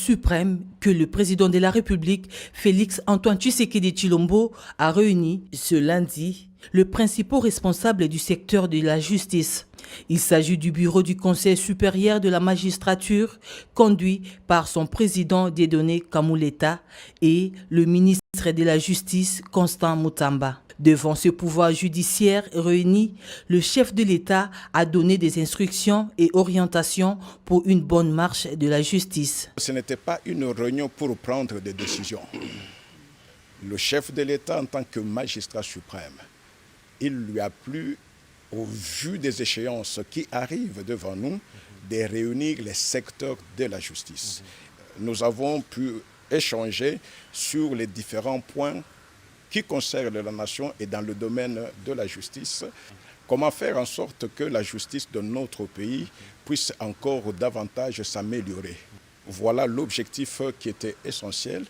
suprême que le président de la République, Félix-Antoine Tshisekedi Tshilombo, a réuni ce lundi les principaux responsables du secteur de la justice. Il s'agit du bureau du Conseil supérieur de la magistrature, conduit par son président Dieudonné Kamuleta et le ministre de la Justice, Constant Mutamba. Devant ce pouvoir judiciaire réuni, le chef de l'État a donné des instructions et orientations pour une bonne marche de la justice. Ce n'était pas une réunion pour prendre des décisions. Le chef de l'État, en tant que magistrat suprême, il lui a plu, au vu des échéances qui arrivent devant nous, de réunir les secteurs de la justice. Nous avons pu échanger sur les différents points qui concernent la nation et dans le domaine de la justice. Comment faire en sorte que la justice de notre pays puisse encore davantage s'améliorer. Voilà l'objectif qui était essentiel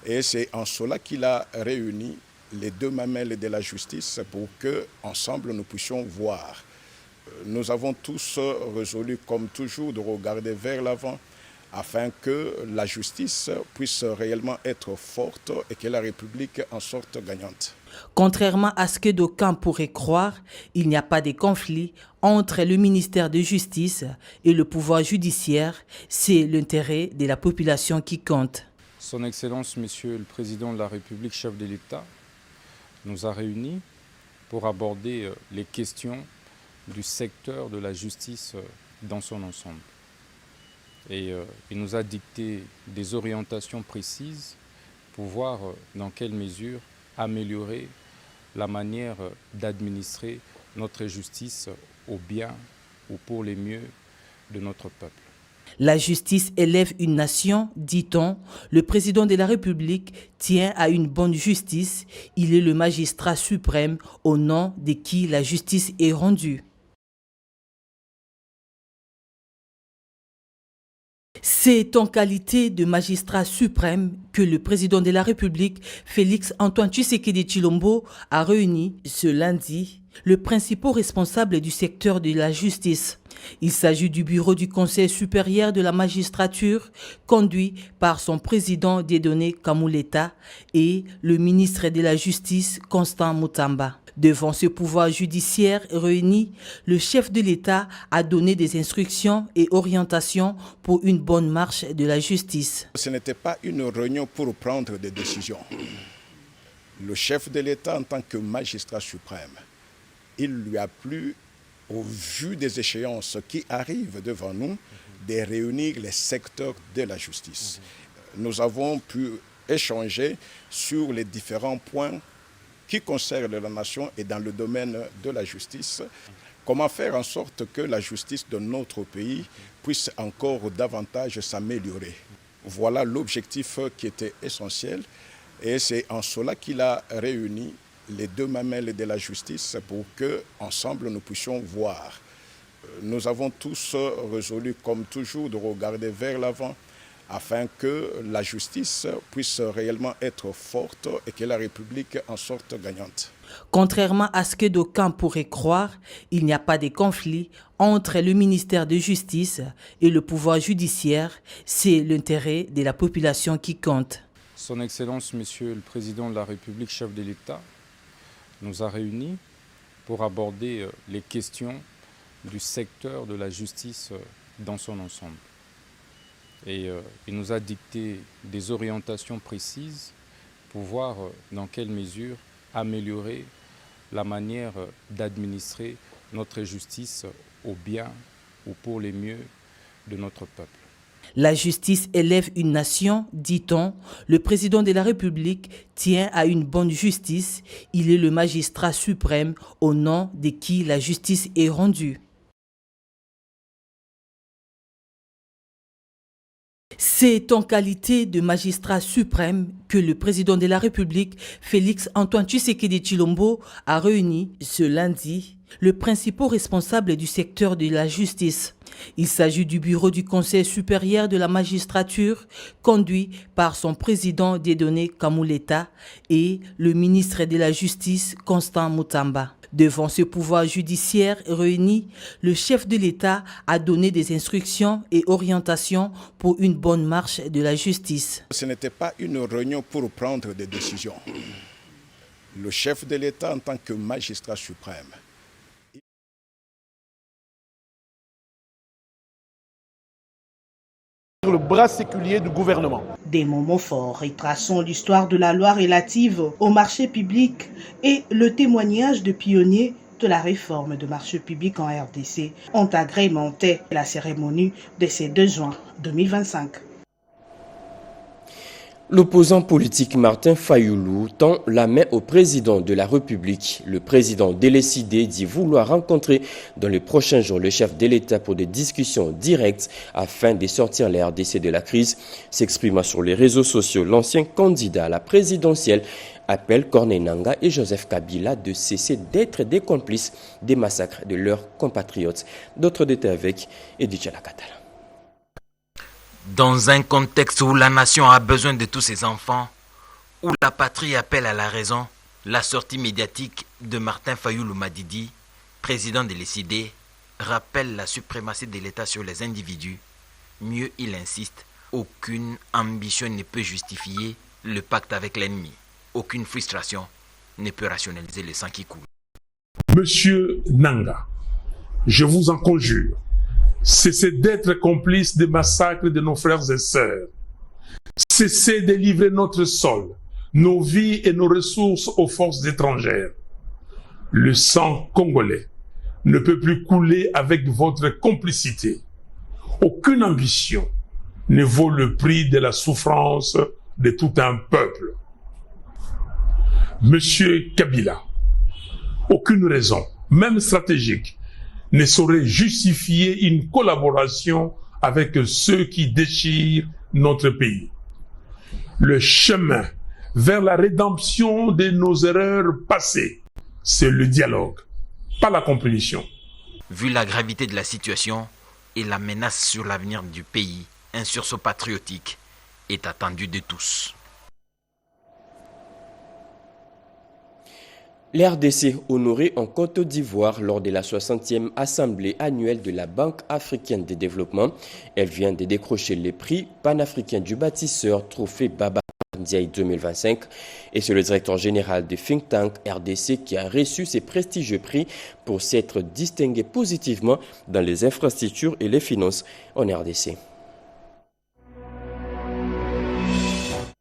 et c'est en cela qu'il a réuni les deux mamelles de la justice pour que, ensemble, nous puissions voir. Nous avons tous résolu, comme toujours, de regarder vers l'avant afin que la justice puisse réellement être forte et que la République en sorte gagnante. Contrairement à ce que d'aucuns pourraient croire, il n'y a pas de conflit entre le ministère de Justice et le pouvoir judiciaire. C'est l'intérêt de la population qui compte. Son Excellence, Monsieur le Président de la République, chef de l'État, nous a réunis pour aborder les questions du secteur de la justice dans son ensemble. Et il nous a dicté des orientations précises pour voir dans quelle mesure améliorer la manière d'administrer notre justice au bien ou pour les mieux de notre peuple. La justice élève une nation, dit-on. Le président de la République tient à une bonne justice. Il est le magistrat suprême au nom de qui la justice est rendue. C'est en qualité de magistrat suprême que le président de la République, Félix-Antoine Tshisekedi Tshilombo, a réuni ce lundi les principaux responsables du secteur de la justice. Il s'agit du bureau du Conseil supérieur de la magistrature, conduit par son président Dieudonné Kamuleta et le ministre de la Justice, Constant Mutamba. Devant ce pouvoir judiciaire réuni, le chef de l'État a donné des instructions et orientations pour une bonne marche de la justice. Ce n'était pas une réunion pour prendre des décisions. Le chef de l'État, en tant que magistrat suprême, il lui a plu, au vu des échéances qui arrivent devant nous, de réunir les secteurs de la justice. Nous avons pu échanger sur les différents points qui concernent la nation et dans le domaine de la justice. Comment faire en sorte que la justice de notre pays puisse encore davantage s'améliorer. Voilà l'objectif qui était essentiel et c'est en cela qu'il a réuni les deux mamelles de la justice pour que, ensemble, nous puissions voir. Nous avons tous résolu, comme toujours, de regarder vers l'avant afin que la justice puisse réellement être forte et que la République en sorte gagnante. Contrairement à ce que d'aucuns pourraient croire, il n'y a pas de conflit entre le ministère de Justice et le pouvoir judiciaire. C'est l'intérêt de la population qui compte. Son Excellence, Monsieur le Président de la République, chef de l'État, nous a réunis pour aborder les questions du secteur de la justice dans son ensemble. Et il nous a dicté des orientations précises pour voir dans quelle mesure améliorer la manière d'administrer notre justice au bien ou pour les mieux de notre peuple. La justice élève une nation, dit-on. Le président de la République tient à une bonne justice. Il est le magistrat suprême au nom de qui la justice est rendue. C'est en qualité de magistrat suprême que le président de la République, Félix-Antoine Tshisekedi Tshilombo, a réuni ce lundi les principaux responsables du secteur de la justice. Il s'agit du bureau du Conseil supérieur de la magistrature, conduit par son président Dieudonné Kamuleta et le ministre de la Justice, Constant Mutamba. Devant ce pouvoir judiciaire réuni, le chef de l'État a donné des instructions et orientations pour une bonne marche de la justice. Ce n'était pas une réunion pour prendre des décisions. Le chef de l'État en tant que magistrat suprême, le bras séculier du gouvernement. Des moments forts retraçant l'histoire de la loi relative au marché public et le témoignage de pionniers de la réforme de marché public en RDC ont agrémenté la cérémonie de ce 2 juin 2025. L'opposant politique Martin Fayoulou tend la main au président de la République. Le président décidé dit vouloir rencontrer dans les prochains jours le chef de l'État pour des discussions directes afin de sortir la RDC de la crise. S'exprimant sur les réseaux sociaux, l'ancien candidat à la présidentielle appelle Corneille Nangaa et Joseph Kabila de cesser d'être des complices des massacres de leurs compatriotes. D'autres détails avec Edith Chalakatala. Dans un contexte où la nation a besoin de tous ses enfants, où la patrie appelle à la raison, la sortie médiatique de Martin Fayoulou Madidi, président de l'ECD, rappelle la suprématie de l'État sur les individus. Mieux, il insiste, aucune ambition ne peut justifier le pacte avec l'ennemi. Aucune frustration ne peut rationaliser le sang qui coule. Monsieur Nangaa, je vous en conjure, cessez d'être complice des massacres de nos frères et sœurs. Cessez de livrer notre sol, nos vies et nos ressources aux forces étrangères. Le sang congolais ne peut plus couler avec votre complicité. Aucune ambition ne vaut le prix de la souffrance de tout un peuple. Monsieur Kabila, aucune raison, même stratégique, ne saurait justifier une collaboration avec ceux qui déchirent notre pays. Le chemin vers la rédemption de nos erreurs passées, c'est le dialogue, pas la compétition. Vu la gravité de la situation et la menace sur l'avenir du pays, un sursaut patriotique est attendu de tous. L'RDC honorée en Côte d'Ivoire lors de la 60e assemblée annuelle de la Banque africaine de développement. Elle vient de décrocher les prix panafricains du bâtisseur Trophée Baba Ndiaye 2025 et c'est le directeur général du think tank RDC qui a reçu ces prestigieux prix pour s'être distingué positivement dans les infrastructures et les finances en RDC.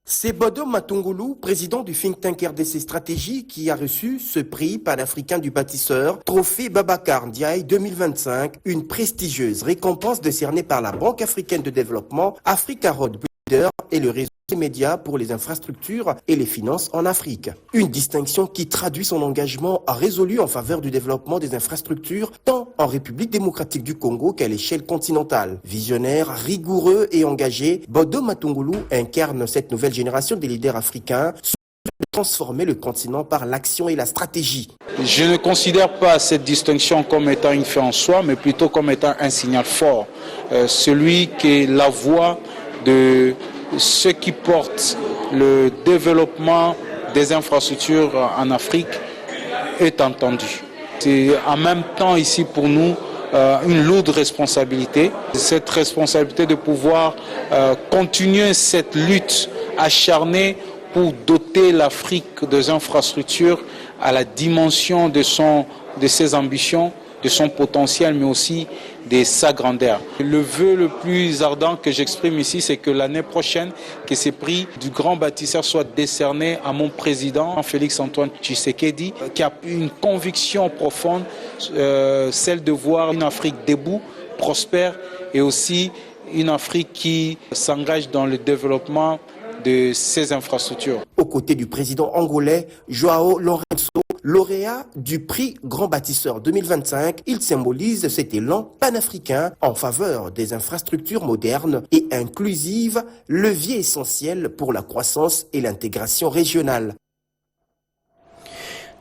C'est Bodo Matungulu, président du think tank RDC Stratégie, qui a reçu ce prix panafricain du bâtisseur, Trophée Babacar Ndiaye 2025, une prestigieuse récompense décernée par la Banque africaine de développement, Africa Road Builder et le réseau des médias pour les infrastructures et les finances en Afrique. Une distinction qui traduit son engagement résolu en faveur du développement des infrastructures tant en République démocratique du Congo qu'à l'échelle continentale. Visionnaire, rigoureux et engagé, Bodo Matungulu incarne cette nouvelle génération des leaders africains de transformer le continent par l'action et la stratégie. Je ne considère pas cette distinction comme étant une fin en soi, mais plutôt comme étant un signal fort. Celui qui est la voix de ceux qui portent le développement des infrastructures en Afrique est entendu. C'est en même temps ici pour nous une lourde responsabilité. Cette responsabilité de pouvoir continuer cette lutte acharnée pour doter l'Afrique des infrastructures à la dimension de ses ambitions, de son potentiel, mais aussi de sa grandeur. Le vœu le plus ardent que j'exprime ici, c'est que l'année prochaine, que ces prix du grand bâtisseur soient décernés à mon président, Félix-Antoine Tshisekedi, qui a une conviction profonde, celle de voir une Afrique debout, prospère, et aussi une Afrique qui s'engage dans le développement de ces infrastructures. Aux côtés du président angolais, Joao Lourenço, lauréat du prix Grand Bâtisseur 2025, il symbolise cet élan panafricain en faveur des infrastructures modernes et inclusives, levier essentiel pour la croissance et l'intégration régionale.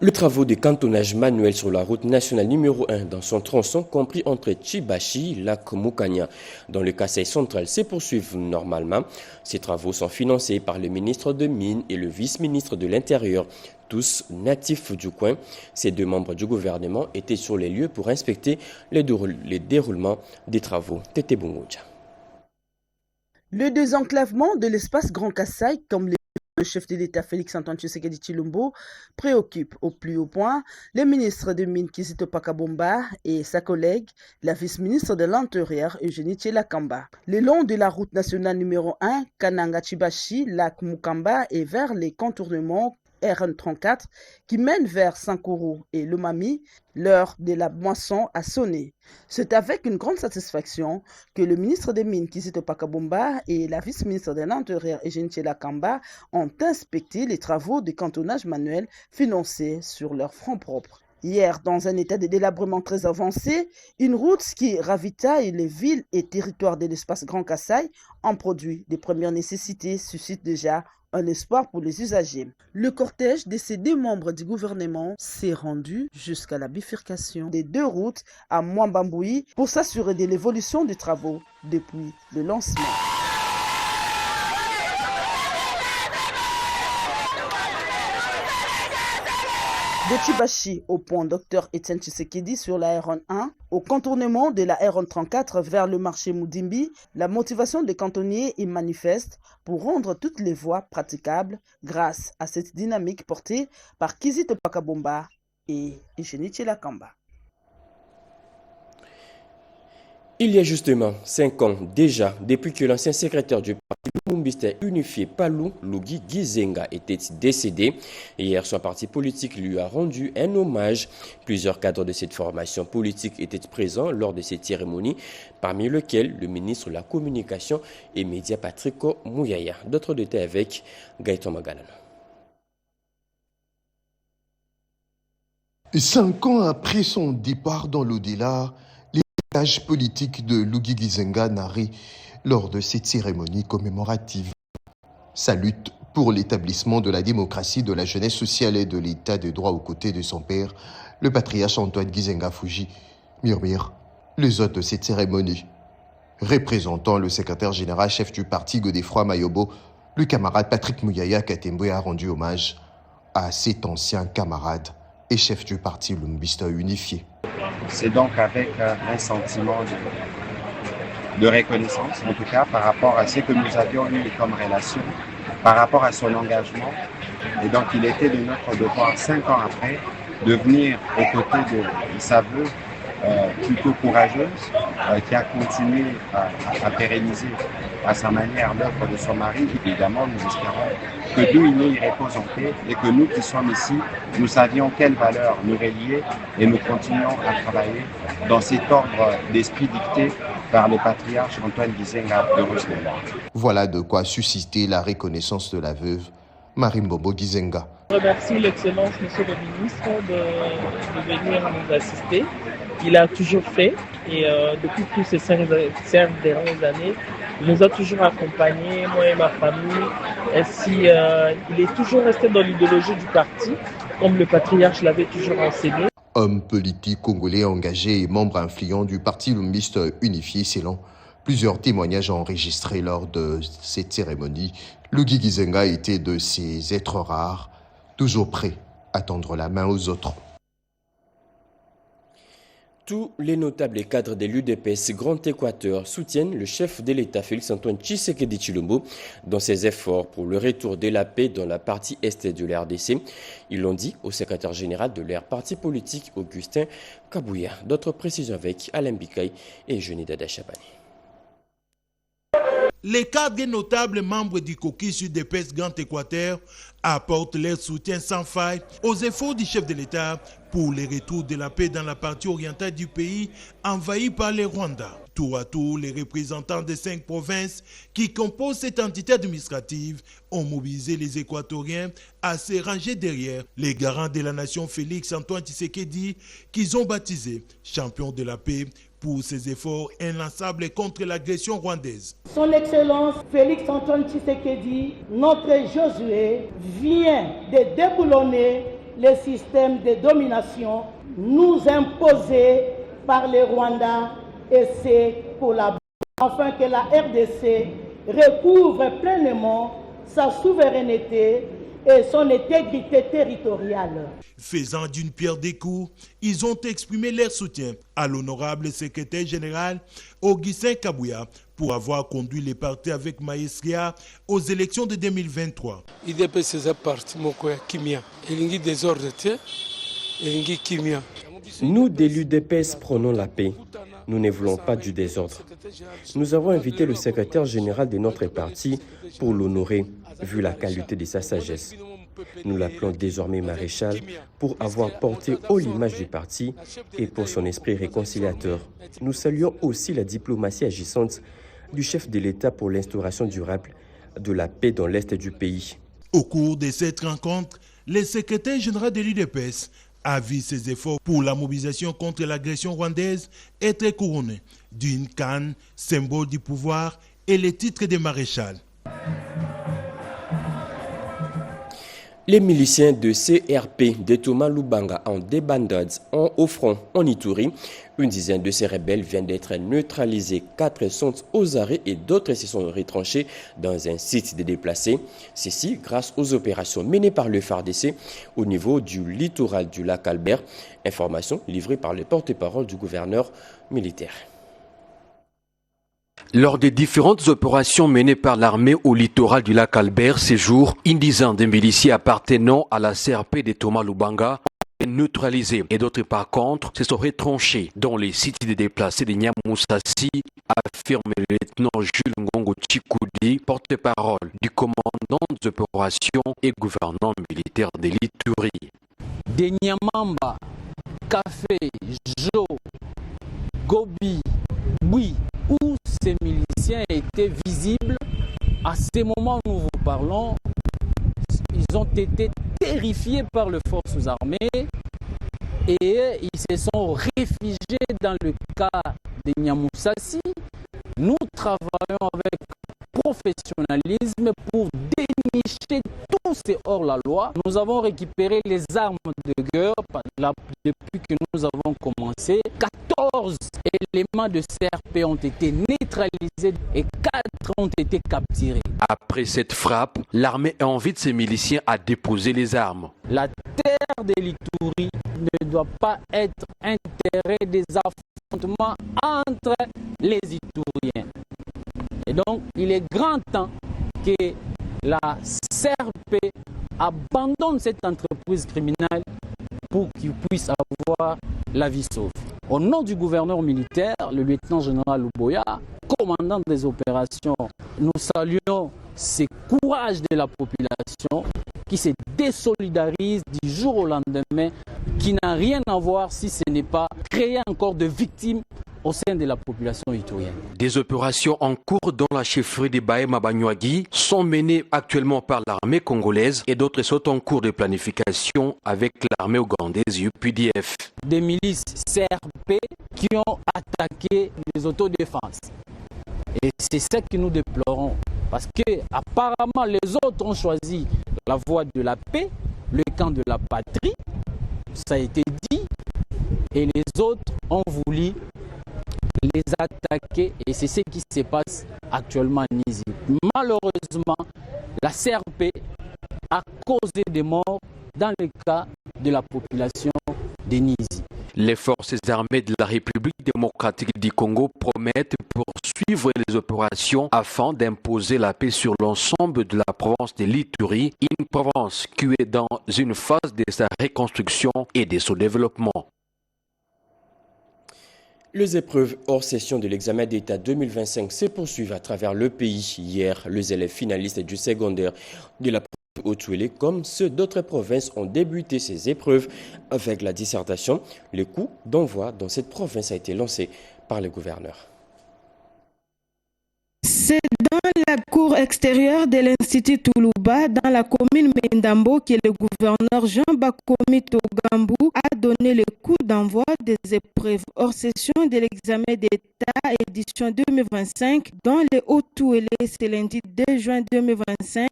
Le travaux de cantonnage manuel sur la route nationale numéro 1 dans son tronçon compris entre Chibashi, Lac Mukanya dans le Kasaï central se poursuivent normalement. Ces travaux sont financés par le ministre de Mines et le vice-ministre de l'Intérieur, tous natifs du coin. Ces deux membres du gouvernement étaient sur les lieux pour inspecter les déroulements des travaux. Tete Bungoja. Le désenclavement de l'espace Grand Kasaï, comme le chef de l'État Félix Antoine Tshisekedi Tshilombo, préoccupe au plus haut point le ministre de Mines Kizito Pakabomba et sa collègue, la vice-ministre de l'Intérieur Eugénie Tshilakamba. Le long de la route nationale numéro 1, Kananga-Chibashi, Lac Mukamba et vers les contournements RN34 qui mène vers Sankuru et Lomami, l'heure de la moisson a sonné. C'est avec une grande satisfaction que le ministre des Mines Kizito Pakabomba et la vice-ministre de l'Intérieur Eugénie Tshilakamba ont inspecté les travaux de cantonnage manuel financés sur leur front propre. Hier, dans un état de délabrement très avancé, une route qui ravitaille les villes et territoires de l'espace Grand Kasaï en produit de premières nécessités suscite déjà un espoir pour les usagers. Le cortège de ces deux membres du gouvernement s'est rendu jusqu'à la bifurcation des deux routes à Mwambamboui pour s'assurer de l'évolution des travaux depuis le lancement. De Chibashi au pont Dr Etienne Tshisekedi sur la RN1, au contournement de la RN34 vers le marché Moudimbi, la motivation des cantonniers est manifeste pour rendre toutes les voies praticables grâce à cette dynamique portée par Kizito Pakabomba et Eugénie Tshilakamba. Il y a justement 5 ans déjà, depuis que l'ancien secrétaire du parti Lumumbista unifié Palou Lugi Gizenga était décédé. Hier, son parti politique lui a rendu un hommage. Plusieurs cadres de cette formation politique étaient présents lors de cette cérémonie, parmi lesquels le ministre de la Communication et Médias Patrico Mouyaya. D'autres détails avec Gaëtan Magalan. 5 ans après son départ dans l'au-delà, l'héritage politique de Lugi Gizenga narré lors de cette cérémonie commémorative. Sa lutte pour l'établissement de la démocratie, de la jeunesse sociale et de l'état de droit aux côtés de son père, le patriarche Antoine Gizenga Fuji, murmure les hôtes de cette cérémonie. Représentant le secrétaire général chef du parti Godefroy Mayobo, le camarade Patrick Mouyaya Katembwe a rendu hommage à cet ancien camarade et chef du parti Lumumbista unifié. C'est donc avec un sentiment de reconnaissance, en tout cas par rapport à ce que nous avions eu comme relation, par rapport à son engagement. Et donc il était de notre devoir, 5 ans après, de venir aux côtés de sa veuve, plutôt courageuse, qui a continué à pérenniser à sa manière l'œuvre de son mari. Évidemment, nous espérons que Dieu il repose en paix et que nous qui sommes ici, nous savions quelles valeurs nous reliaient et nous continuons à travailler dans cet ordre d'esprit dicté par le patriarche Antoine Gizenga de Rosemont. Voilà de quoi susciter la reconnaissance de la veuve Marimbobo Gizenga. Je remercie l'Excellence, Monsieur le Ministre, de venir nous assister. Il a toujours fait et depuis toutes ces 5 dernières années, il nous a toujours accompagnés, moi et ma famille. Ainsi, il est toujours resté dans l'idéologie du parti, comme le patriarche l'avait toujours enseigné. Homme politique congolais engagé et membre influent du parti Lumumbista unifié, selon plusieurs témoignages enregistrés lors de cette cérémonie, Lugi Gizenga était de ces êtres rares, toujours prêts à tendre la main aux autres. Tous les notables et cadres de l'UDPS Grand Équateur soutiennent le chef de l'État Félix Antoine Tshisekedi Tshilombo dans ses efforts pour le retour de la paix dans la partie est de la RDC. Ils l'ont dit au secrétaire général de leur parti politique Augustin Kabouya. D'autres précisions avec Alain Bikaï et Jeannie Dada Chabani. Les cadres notables membres du caucus UDPS Grand Équateur apportent leur soutien sans faille aux efforts du chef de l'État pour le retour de la paix dans la partie orientale du pays envahie par les Rwandais. Tour à tour, les représentants des 5 provinces qui composent cette entité administrative ont mobilisé les Équatoriens à se ranger derrière les garants de la nation Félix Antoine Tshisekedi qu'ils ont baptisé champion de la paix pour ses efforts inlassables contre l'agression rwandaise. Son Excellence Félix Antoine Tshisekedi, notre Josué, vient de déboulonner le système de domination nous imposé par les Rwandais et ses collaborateurs, afin que la RDC recouvre pleinement sa souveraineté et son intégrité territoriale. Faisant d'une pierre deux coups, ils ont exprimé leur soutien à l'honorable secrétaire général Augustin Kabouya pour avoir conduit les partis avec maestria aux élections de 2023. Nous, de l'UDPS, prenons la paix. Nous ne voulons pas du désordre. Nous avons invité le secrétaire général de notre parti pour l'honorer, vu la qualité de sa sagesse. Nous l'appelons désormais maréchal pour avoir porté haut l'image du parti et pour son esprit réconciliateur. Nous saluons aussi la diplomatie agissante du chef de l'État pour l'instauration durable de la paix dans l'Est du pays. Au cours de cette rencontre, le secrétaire général de l'UDPS a vu ses efforts pour la mobilisation contre l'agression rwandaise être couronnés d'une canne, symbole du pouvoir, et le titre de maréchal. Les miliciens de CRP de Thomas Lubanga en débandade au front en Ituri. Une dizaine de ces rebelles viennent d'être neutralisés. 4 sont aux arrêts et d'autres se sont retranchés dans un site de déplacés. Ceci grâce aux opérations menées par le FARDC au niveau du littoral du lac Albert. Information livrée par le porte-parole du gouverneur militaire. Lors des différentes opérations menées par l'armée au littoral du lac Albert ces jours, une dizaine de miliciens appartenant à la CRP de Thomas Lubanga ont été neutralisés et d'autres par contre se sont retranchés dans les sites de déplacés de Nyamoussassi, affirme le lieutenant Jules Ngongo Chikoudi, porte-parole du commandant des opérations et gouvernant militaire de l'Ituri. De Nyamamba, Café, Jo, Gobi, oui, où ces miliciens étaient visibles, à ce moment où nous vous parlons, ils ont été terrifiés par les forces armées et ils se sont réfugiés dans le cas de Nyamoussassi. Nous travaillons avec professionnalisme pour dénicher tous ces hors-la-loi. Nous avons récupéré les armes de guerre depuis que nous avons commencé. 14 éléments de CRP ont été neutralisés et 4 ont été capturés. Après cette frappe, l'armée invite ses miliciens à déposer les armes. La terre de l'Ituri ne doit pas être un terrain des affrontements entre les Ituriens. Et donc, il est grand temps que la CRP abandonne cette entreprise criminelle pour qu'ils puissent avoir la vie sauve. Au nom du gouverneur militaire, le lieutenant général Luboya, commandant des opérations, nous saluons ce courage de la population qui se désolidarise du jour au lendemain, qui n'a rien à voir si ce n'est pas créer encore de victimes au sein de la population iturienne. Des opérations en cours dans la chefferie de Bahema-Banyuagui sont menées actuellement par l'armée congolaise et d'autres sont en cours de planification avec l'armée ougandaise UPDF. Des milices CRP qui ont attaqué les autodéfenses. Et c'est ça que nous déplorons. Parce que apparemment les autres ont choisi la voie de la paix, le camp de la patrie, ça a été dit, et les autres ont voulu les attaquer et c'est ce qui se passe actuellement à Nizi. Malheureusement, la CRP a causé des morts dans le cas de la population de Nizi. Les forces armées de la République démocratique du Congo promettent poursuivre les opérations afin d'imposer la paix sur l'ensemble de la province de l'Ituri, une province qui est dans une phase de sa reconstruction et de son développement. Les épreuves hors session de l'examen d'État 2025 se poursuivent à travers le pays. Hier, les élèves finalistes du secondaire de la province Haut-Uélé, comme ceux d'autres provinces, ont débuté ces épreuves avec la dissertation. Le coup d'envoi dans cette province a été lancé par le gouverneur. C'est dans la cour extérieure de l'Institut Toulouba dans la commune Mendambo, que le gouverneur Jean Bakomi Togambou a donné le coup d'envoi des épreuves hors session de l'examen d'État édition 2025 dans les Hauts-Touélé ce lundi 2 juin 2025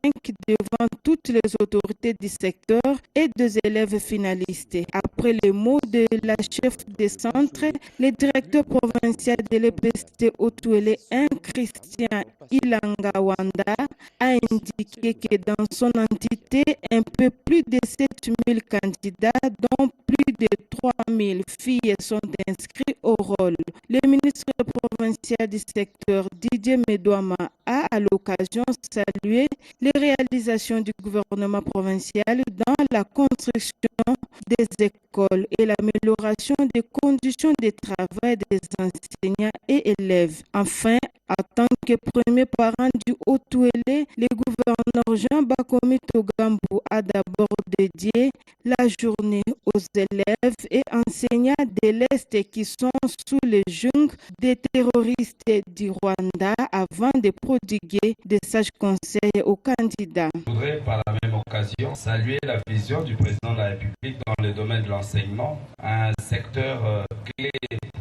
devant toutes les autorités du secteur et des élèves finalistes. Après les mots de la chef des centres, le directeur provincial de l'EPST Hauts-Touélé, Christian Ilangawanda, a indiqué que dans son entité, un peu plus de 7000 candidats, dont plus de 3000 filles sont inscrits au rôle. Le ministre provincial du secteur, Didier Medouama, a à l'occasion salué les réalisations du gouvernement provincial dans la construction des écoles et l'amélioration des conditions de travail des enseignants et élèves. Enfin, en tant que premier parent du Haut-Touélé, le gouverneur Jean Bakomi Togambou a d'abord dédié la journée aux élèves et enseignants de l'Est qui sont sous le joug des terroristes du Rwanda avant de prodiguer des sages conseils aux candidats. Je voudrais par la même occasion saluer la vision du président de la République dans le domaine de l'enseignement, un secteur clé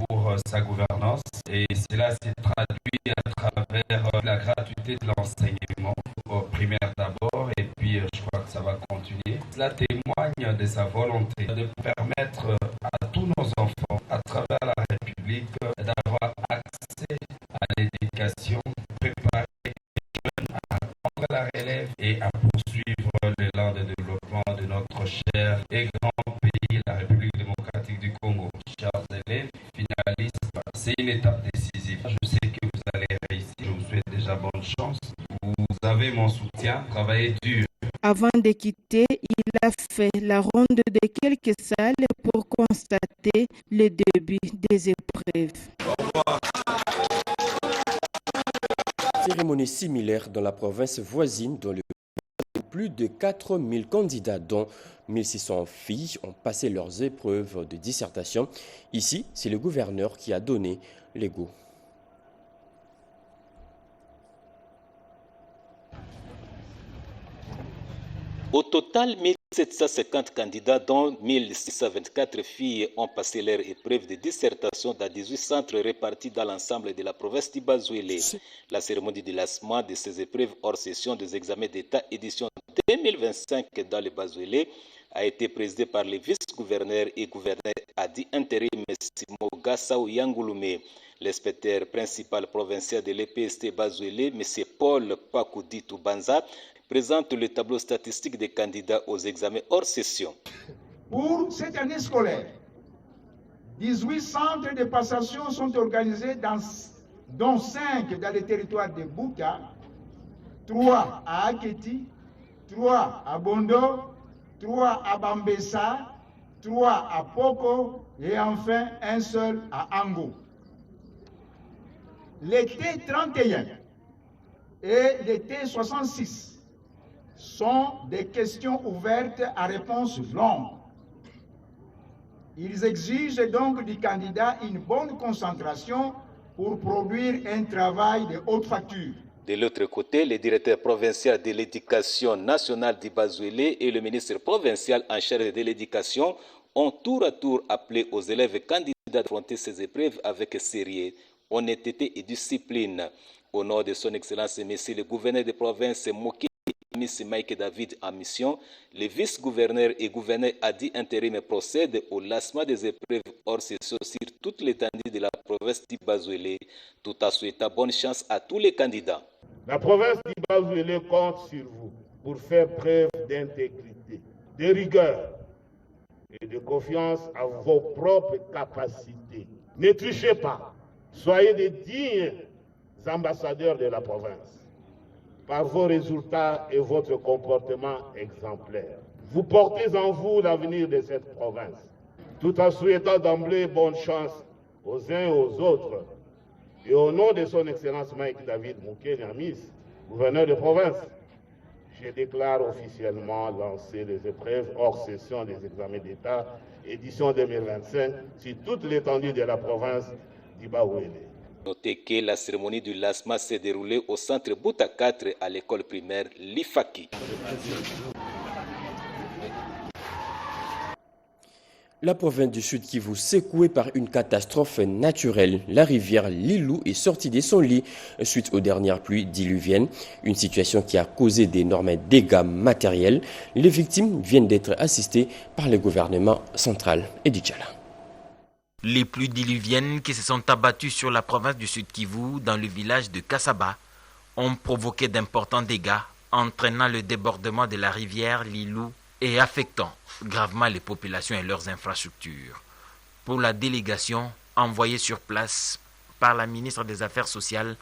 pour sa gouvernance, et cela s'est traduit à travers la gratuité de l'enseignement au primaire d'abord, et puis je crois que ça va continuer. Cela témoigne de sa volonté de permettre à tous nos enfants à travers la République d'avoir accès à l'éducation, préparer les jeunes à prendre la relève et à poursuivre l'élan de développement de notre cher et grand pays, la République démocratique du Congo. Chers élèves, finalistes, c'est une étape décisive. Je sais que vous allez réussir, je vous souhaite déjà bonne chance. Vous avez mon soutien, travaillez dur. Avant de quitter, il a fait la ronde de quelques salles pour constater le début des épreuves. Au revoir. Cérémonie similaire dans la province voisine dont plus de 4000 candidats, dont 1600 filles, ont passé leurs épreuves de dissertation. Ici, c'est le gouverneur qui a donné les go. Au total, 1750 candidats, dont 1624 filles, ont passé leur épreuve de dissertation dans 18 centres répartis dans l'ensemble de la province d'Ibazouélé. La cérémonie de lancement de ces épreuves hors session des examens d'État édition 2025 dans le Bazouélé a été présidée par le vice-gouverneur et gouverneur Adi intérim Simo Gassao Yangoulumé. L'inspecteur principal provincial de l'EPST Bazouélé, M. Paul Pakoudi Toubanza, présente le tableau statistique des candidats aux examens hors session. Pour cette année scolaire, 18 centres de passation sont organisés dont 5 dans le territoire de Bouka, 3 à Aketi, 3 à Bondo, 3 à Bambessa, 3 à Poko et enfin un seul à Ango. Les T31 et les T66 sont des questions ouvertes à réponse longue. Ils exigent donc du candidat une bonne concentration pour produire un travail de haute facture. De l'autre côté, le directeur provincial de l'éducation nationale d'Ibazouélé et le ministre provincial en charge de l'éducation ont tour à tour appelé aux élèves candidats d'affronter ces épreuves avec sérieux, honnêteté et discipline. Au nom de son Excellence, Monsieur le gouverneur de province Moki Miss Mike David en mission, le vice-gouverneur et gouverneur Adi intérim procède au lancement des épreuves hors session sur toute l'étendue de la province d'Ibazouélé, tout en souhaitant bonne chance à tous les candidats. La province d'Ibazouélé compte sur vous pour faire preuve d'intégrité, de rigueur et de confiance à vos propres capacités. Ne trichez pas, soyez des dignes ambassadeurs de la province par vos résultats et votre comportement exemplaire. Vous portez en vous l'avenir de cette province, tout en souhaitant d'emblée bonne chance aux uns et aux autres. Et au nom de son Excellence Mike David Mouké-Niamis, gouverneur de province, je déclare officiellement lancer les épreuves hors session des examens d'État, édition 2025, sur toute l'étendue de la province d'Ibazouélé. Notez que la cérémonie du lancement s'est déroulée au centre Bouta 4 à l'école primaire Lifaki. La province du Sud Kivu secouée par une catastrophe naturelle. La rivière Lilou est sortie de son lit suite aux dernières pluies diluviennes. Une situation qui a causé d'énormes dégâts matériels. Les victimes viennent d'être assistées par le gouvernement central. Edi Djala. Les pluies diluviennes qui se sont abattues sur la province du Sud Kivu dans le village de Kassaba ont provoqué d'importants dégâts, entraînant le débordement de la rivière Lilou et affectant gravement les populations et leurs infrastructures. Pour la délégation envoyée sur place par la ministre des Affaires sociales,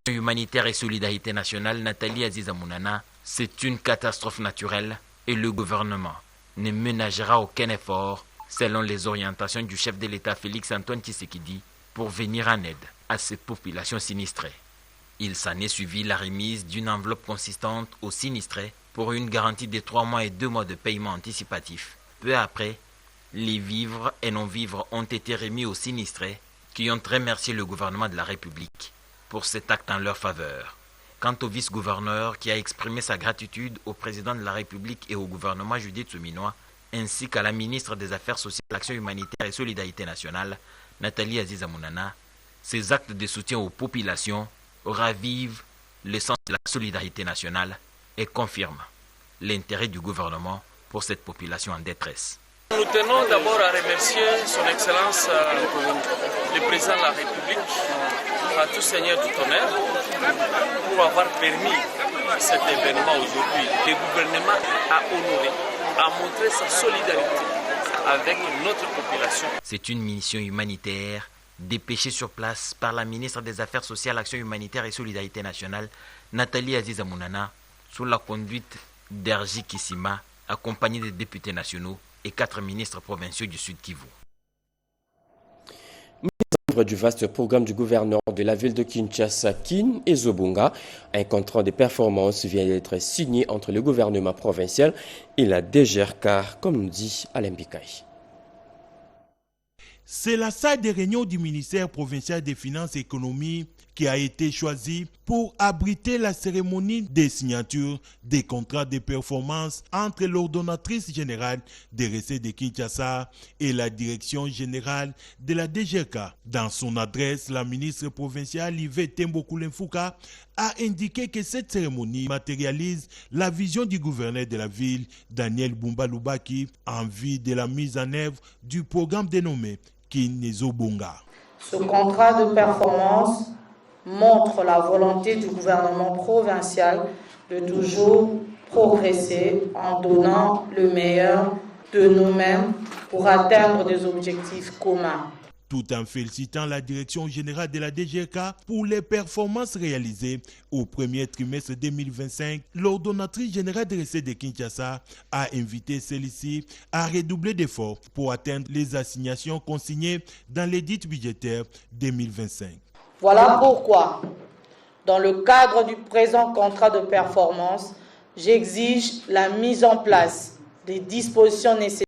humanitaire et solidarité nationale, Nathalie Aziza Mounana, c'est une catastrophe naturelle et le gouvernement ne ménagera aucun effort selon les orientations du chef de l'État Félix Antoine Tshisekedi pour venir en aide à ces populations sinistrées. Il s'en est suivi la remise d'une enveloppe consistante aux sinistrés pour une garantie de 3 mois et 2 mois de paiement anticipatif. Peu après, les vivres et non-vivres ont été remis aux sinistrés qui ont remercié le gouvernement de la République pour cet acte en leur faveur. Quant au vice-gouverneur qui a exprimé sa gratitude au président de la République et au gouvernement Judith Souminois, ainsi qu'à la ministre des Affaires sociales, l'Action humanitaire et solidarité nationale, Nathalie Aziza Mounana, ces actes de soutien aux populations ravivent le sens de la solidarité nationale et confirment l'intérêt du gouvernement pour cette population en détresse. Nous tenons d'abord à remercier son Excellence le Président de la République, à tout seigneur, tout honneur, pour avoir permis cet événement aujourd'hui. Le gouvernement a honoré, a montré sa solidarité avec notre population. C'est une mission humanitaire dépêchée sur place par la ministre des Affaires sociales, Action humanitaire et solidarité nationale, Nathalie Aziza Mounana, sous la conduite d'Erji Kissima, accompagnée des députés nationaux et 4 ministres provinciaux du Sud Kivu. Membre du vaste programme du gouverneur de la ville de Kinshasa, Kin Ezobunga, un contrat de performance vient d'être signé entre le gouvernement provincial et la DGRK, comme nous dit Alain Bikaï. C'est la salle de réunion du ministère provincial des Finances et Économie qui a été choisie pour abriter la cérémonie des signatures des contrats de performance entre l'ordonnatrice générale des recettes de Kinshasa et la direction générale de la DGRK. Dans son adresse, la ministre provinciale Yvette Tembokoulin-Fouka a indiqué que cette cérémonie matérialise la vision du gouverneur de la ville, Daniel Bumba Lubaki, en vue de la mise en œuvre du programme dénommé Kin Ezobunga. Ce contrat de performance montre la volonté du gouvernement provincial de toujours progresser en donnant le meilleur de nous-mêmes pour atteindre des objectifs communs. Tout en félicitant la direction générale de la DGRK pour les performances réalisées au premier trimestre 2025, l'ordonnatrice générale des recettes de Kinshasa a invité celle-ci à redoubler d'efforts pour atteindre les assignations consignées dans l'édit budgétaire 2025. Voilà pourquoi, dans le cadre du présent contrat de performance, j'exige la mise en place des dispositions nécessaires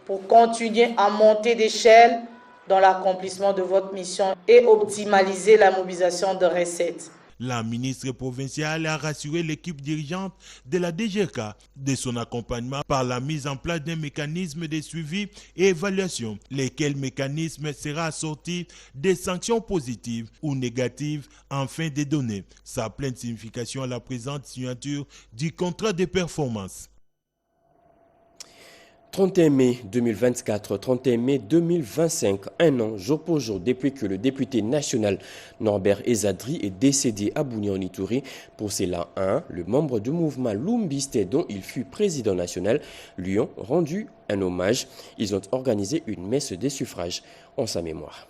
pour continuer à monter d'échelle dans l'accomplissement de votre mission et optimaliser la mobilisation de recettes. La ministre provinciale a rassuré l'équipe dirigeante de la DGRK de son accompagnement par la mise en place d'un mécanisme de suivi et évaluation, lequel mécanisme sera assorti des sanctions positives ou négatives afin de donner sa pleine signification à la présente signature du contrat de performance. 31 mai 2024, 31 mai 2025, un an jour pour jour depuis que le député national Norbert Ezadri est décédé à Bunia-Ituri. Pour cela, le membre du mouvement Lumbiste dont il fut président national lui ont rendu un hommage. Ils ont organisé une messe des suffrages en sa mémoire.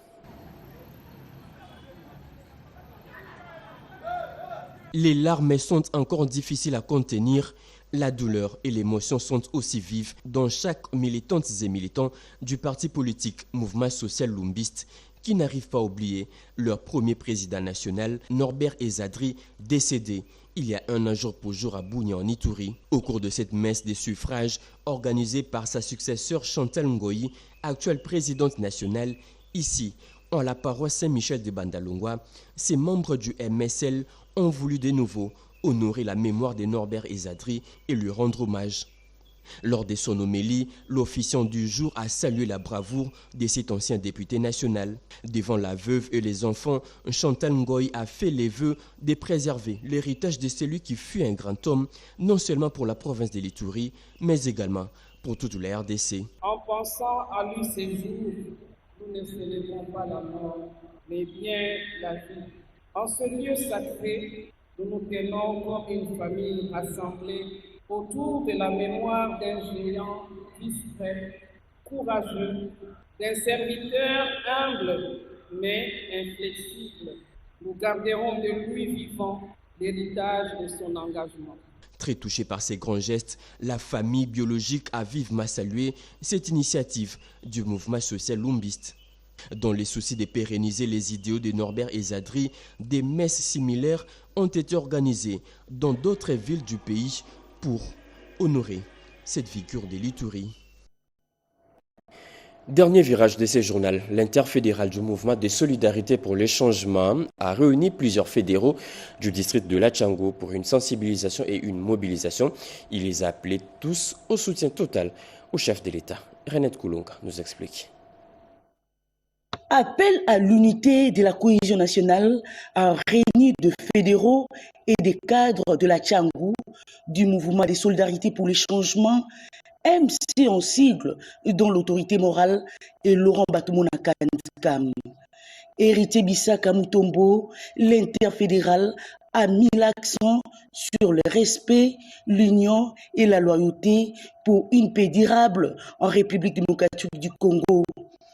Les larmes sont encore difficiles à contenir. La douleur et l'émotion sont aussi vives dans chaque militante et militant du parti politique Mouvement Social Lumbiste qui n'arrivent pas à oublier leur premier président national, Norbert Ezadri, décédé il y a un an jour pour jour à Bunia-Ituri. Au cours de cette messe des suffrages organisée par sa successeur Chantal Ngoyi, actuelle présidente nationale, ici, à la paroisse Saint-Michel de Bandalungwa, ces membres du MSL ont voulu de nouveau honorer la mémoire de Norbert Ezadri et lui rendre hommage. Lors de son homélie, l'officiant du jour a salué la bravoure de cet ancien député national. Devant la veuve et les enfants, Chantal Ngoy a fait les vœux de préserver l'héritage de celui qui fut un grand homme, non seulement pour la province de l'Ituri, mais également pour toute la RDC. En pensant à lui ces jours, nous ne célébrons pas la mort, mais bien la vie. En ce lieu sacré, nous nous tenons comme une famille assemblée autour de la mémoire d'un géant discret, courageux, d'un serviteur humble mais inflexible. Nous garderons de lui vivant l'héritage de son engagement. Très touchée par ces grands gestes, la famille biologique a vivement salué cette initiative du mouvement social lumbiste. Dans les soucis de pérenniser les idéaux de Norbert Ezadri, des messes similaires ont été organisées dans d'autres villes du pays pour honorer cette figure de l'Ituri. Dernier virage de ce journal, l'interfédéral du mouvement de solidarité pour le changement a réuni plusieurs fédéraux du district de Lachango pour une sensibilisation et une mobilisation. Il les a appelés tous au soutien total au chef de l'État. Renette Koulonga nous explique. Appel à l'unité de la cohésion nationale, un réuni de fédéraux et des cadres de la Tchangou, du mouvement de solidarité pour les changements, MC en sigle, dont l'autorité morale est Laurent Batoumona Kandkam. Héritier Bissaka Mutombo, l'interfédéral a mis l'accent sur le respect, l'union et la loyauté pour une paix durable en République démocratique du Congo.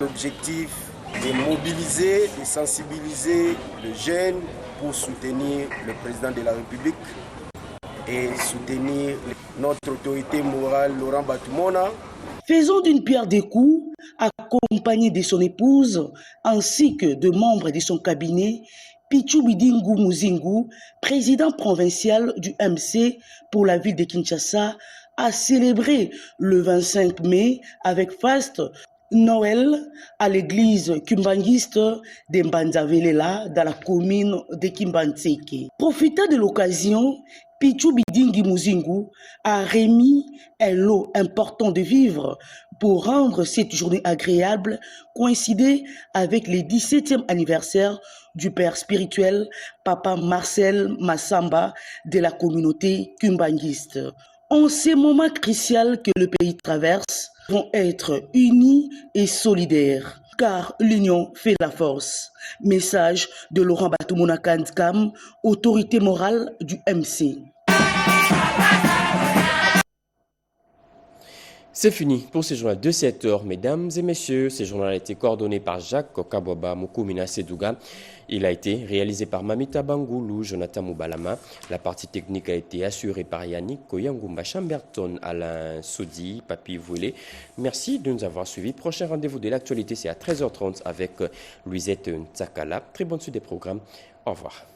L'objectif de mobiliser, de sensibiliser les jeunes pour soutenir le président de la République et soutenir notre autorité morale Laurent Batoumona. Faisant d'une pierre deux coups, accompagné de son épouse ainsi que de membres de son cabinet, Pichu Bidingu Muzingu, président provincial du MC pour la ville de Kinshasa, a célébré le 25 mai avec faste Noël à l'église kimbangiste de Mbanzavelela dans la commune de Kimbantseke. Profitant de l'occasion, Pichu Bidingi Muzingu a remis un lot important de vivres pour rendre cette journée agréable, coïncider avec le 17e anniversaire du père spirituel Papa Marcel Massamba de la communauté kimbangiste. En ces moments cruciaux que le pays traverse, vont être unis et solidaires, car l'union fait la force. Message de Laurent Batoumona Kandkam, autorité morale du MC. C'est fini pour ce journal de 7 heures, mesdames et messieurs. Ce journal a été coordonné par Jacques Kabwaba Mukumina Sedouga. Il a été réalisé par Mamita Bangoulou, Jonathan Moubalama. La partie technique a été assurée par Yannick Koyangumba Chamberton, Alain Soudi, Papi Voulé. Merci de nous avoir suivis. Prochain rendez-vous de l'actualité, c'est à 13h30 avec Louisette Ntsakala. Très bonne suite des programmes. Au revoir.